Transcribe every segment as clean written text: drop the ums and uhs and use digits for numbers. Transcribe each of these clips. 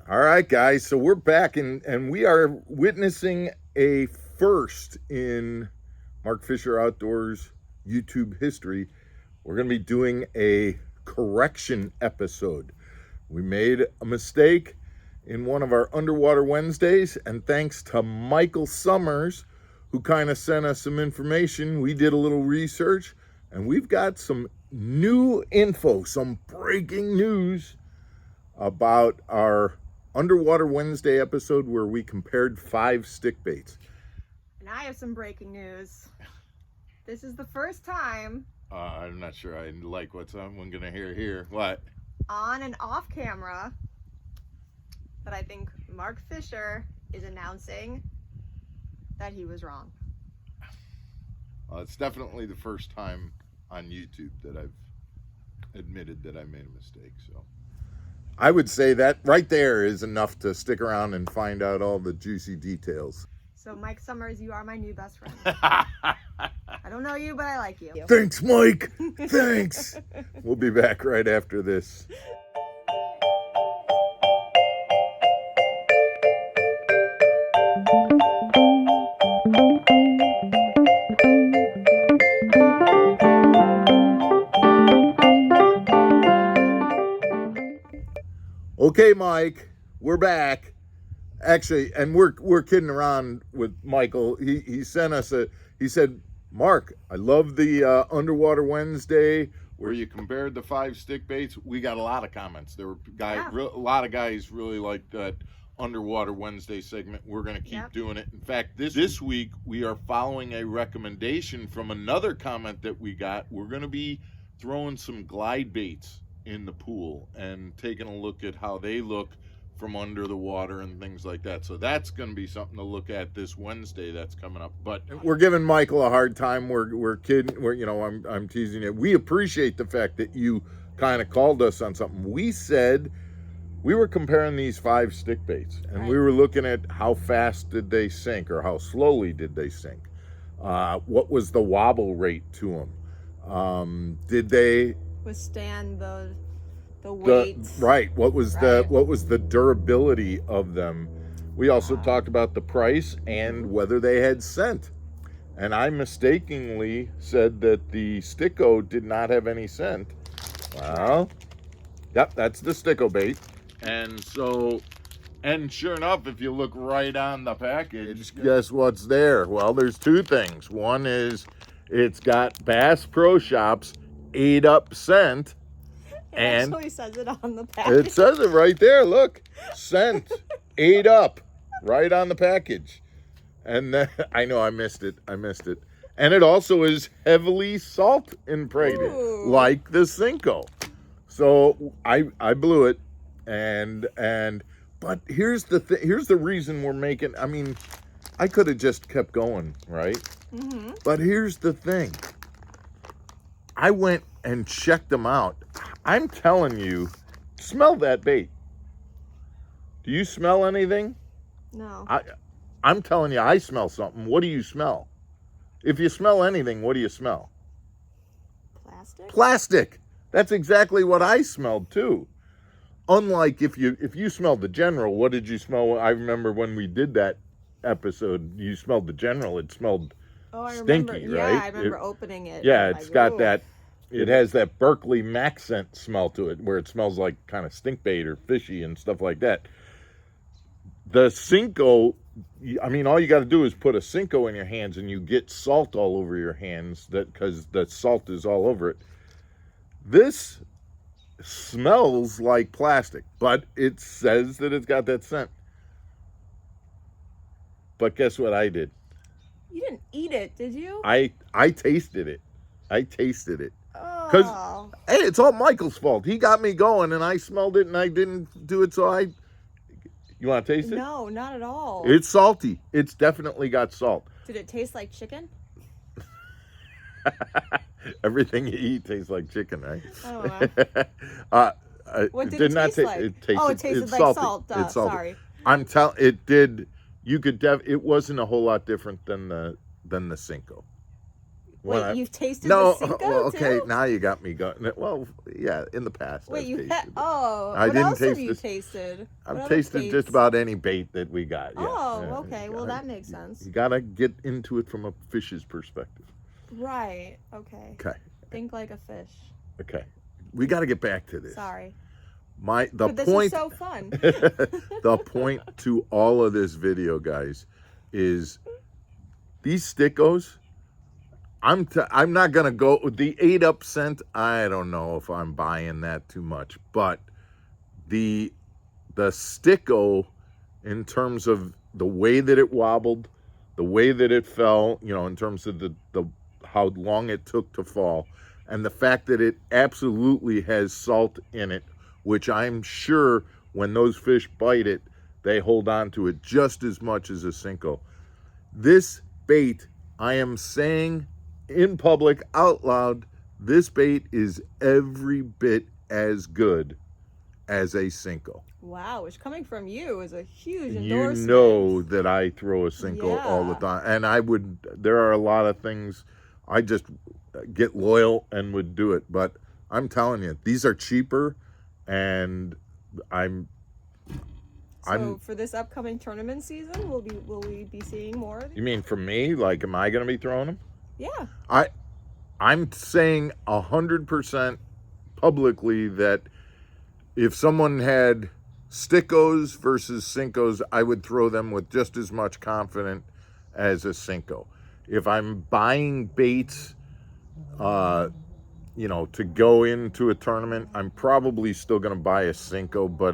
All right, guys. So we're back, and we are witnessing a first in Mark Fisher Outdoors YouTube history. We're going to be doing a correction episode. We made a mistake in one of our Underwater Wednesdays, and thanks to Michael Summers, who kind of sent us some information, we did a little research, and we've got some new info, some breaking news about our Underwater Wednesday episode where we compared 5 stick baits. And I have some breaking news. This is the first time I'm not sure I like what someone gonna hear here. What? On and off camera that I think Mark Fisher is announcing that he was wrong. It's definitely the first time on YouTube that I've admitted that I made a mistake. So I would say that right there is enough to stick around and find out all the juicy details. So Mike Summers, you are my new best friend. I don't know you, but I like you. Thanks, Mike. Thanks. We'll be back right after this. Okay, Mike, we're back. Actually, and we're kidding around with Michael. He sent us he said, Mark, I love the Underwater Wednesday where you compared the 5 stick baits. We got a lot of comments. There were a lot of guys really liked that Underwater Wednesday segment. We're going to keep doing it. In fact, this week we are following a recommendation from another comment that we got. We're going to be throwing some glide baits in the pool and taking a look at how they look from under the water and things like that. So that's going to be something to look at this Wednesday that's coming up. But we're giving Michael a hard time. We're kidding. I'm teasing it. We appreciate the fact that you kind of called us on something. We said we were comparing these 5 stick baits, and we were looking at how fast did they sink or how slowly did they sink. What was the wobble rate to them? Did they withstand the weight? What was the durability of them? We also talked about the price and whether they had scent. And I mistakenly said that the Sticko did not have any scent. Well, yep, that's the Sticko bait. And sure enough, if you look right on the package, guess what's there? Well, there's 2 things. One is it's got Bass Pro Shops 8-up scent. It actually says it on the package. It says it right there. Look, scent 8-up, right on the package. And then, I know I missed it. And it also is heavily salt impregnated, like the Senko. So I blew it, but here's the reason we're making. I mean, I could have just kept going, right? Mm-hmm. But here's the thing. I went and checked them out. I'm telling you, smell that bait. Do you smell anything? No. I'm telling you, I smell something. What do you smell? If you smell anything, what do you smell? Plastic. Plastic. That's exactly what I smelled too. Unlike if you smelled the General, what did you smell? I remember when we did that episode, you smelled the General. It smelled stinky, right? Yeah, I remember opening it. Yeah, it's got that. It has that Berkeley Mac scent smell to it, where it smells like kind of stink bait or fishy and stuff like that. The Senko, I mean, all you got to do is put a Senko in your hands, and you get salt all over your hands because the salt is all over it. This smells like plastic, but it says that it's got that scent. But guess what I did? You didn't eat it, did you? I tasted it. Because, hey, it's all Michael's fault. He got me going, and I smelled it, and I didn't do it, so you want to taste it? No, not at all. It's salty. It's definitely got salt. Did it taste like chicken? Everything you eat tastes like chicken, right? I don't know. What did it taste like? It tasted like salty. salt. It's salty. Sorry. I'm telling. It did. You could. It wasn't a whole lot different than the Senko. When Wait, you've tasted no, the Senko well, okay, too? now you got me going. Well, yeah, in the past. Wait, I've you tasted had? it. Oh, I what didn't else have taste you this. tasted? What I've other tasted just baits? about any bait that we got. Yeah. Oh, Yeah, okay. Well, that makes sense. You gotta get into it from a fish's perspective. Right. Okay. Okay. Think like a fish. Okay. We got to get back to this. Sorry. The But this point. is so fun. The point to all of this video, guys, is these stickos. I'm not gonna go with the 8-up scent. I don't know if I'm buying that too much, but the sticko, in terms of the way that it wobbled, the way that it fell, in terms of the how long it took to fall, and the fact that it absolutely has salt in it, which I'm sure when those fish bite it, they hold on to it just as much as a Senko. This bait, I am saying in public out loud, this bait is every bit as good as a Senko. Wow, which coming from you is a huge You endorsement. know that I throw a Senko all the time, and there are a lot of things I just get loyal and would do it, but I'm telling you, these are cheaper, and So for this upcoming tournament season, will we be seeing more of these? You mean from me? Like, am I going to be throwing them? Yeah. I'm saying 100% publicly that if someone had stickos versus Senkos, I would throw them with just as much confidence as a Senko. If I'm buying baits, to go into a tournament, I'm probably still going to buy a Senko. But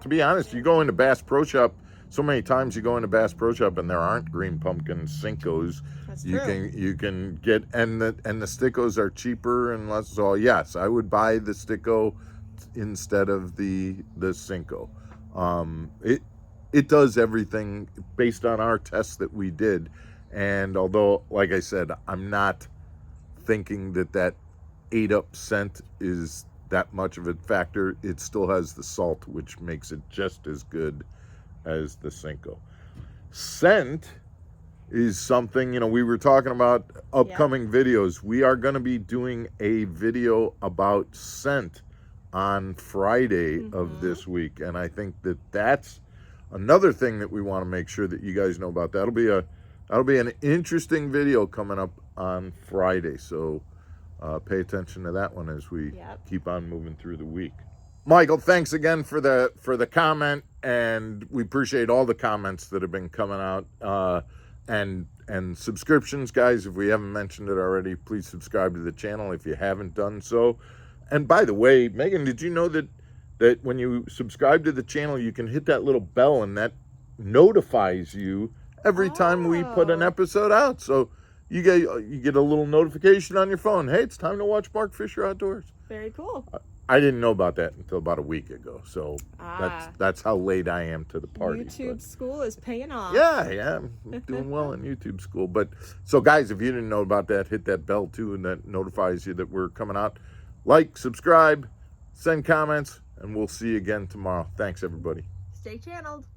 to be honest, you go into Bass Pro Shop, so many times you go into Bass Pro Shop and there aren't green pumpkin Senkos. That's You true. you can get, and the stickos are cheaper and less. So yes, I would buy the sticko instead of the Senko. It does everything based on our tests that we did, and although, like I said, I'm not thinking that 8-up scent is that much of a factor, it still has the salt, which makes it just as good as the Senko. Scent is something, we were talking about upcoming videos. We are going to be doing a video about scent on Friday of this week, and I think that's another thing that we want to make sure that you guys know about. That'll be an interesting video coming up on Friday, so pay attention to that one as we keep on moving through the week. Michael, thanks again for the comment, and we appreciate all the comments that have been coming out, and subscriptions, guys. If we haven't mentioned it already, please subscribe to the channel if you haven't done so. And by the way, Megan, did you know that when you subscribe to the channel, you can hit that little bell, and that notifies you every time we put an episode out? So you get a little notification on your phone. Hey, it's time to watch Mark Fisher Outdoors. Very cool. I didn't know about that until about a week ago. So that's how late I am to the party. YouTube school is paying off. Yeah, I'm doing well in YouTube school. But so, guys, if you didn't know about that, hit that bell too, and that notifies you that we're coming out. Like, subscribe, send comments, and we'll see you again tomorrow. Thanks, everybody. Stay channeled.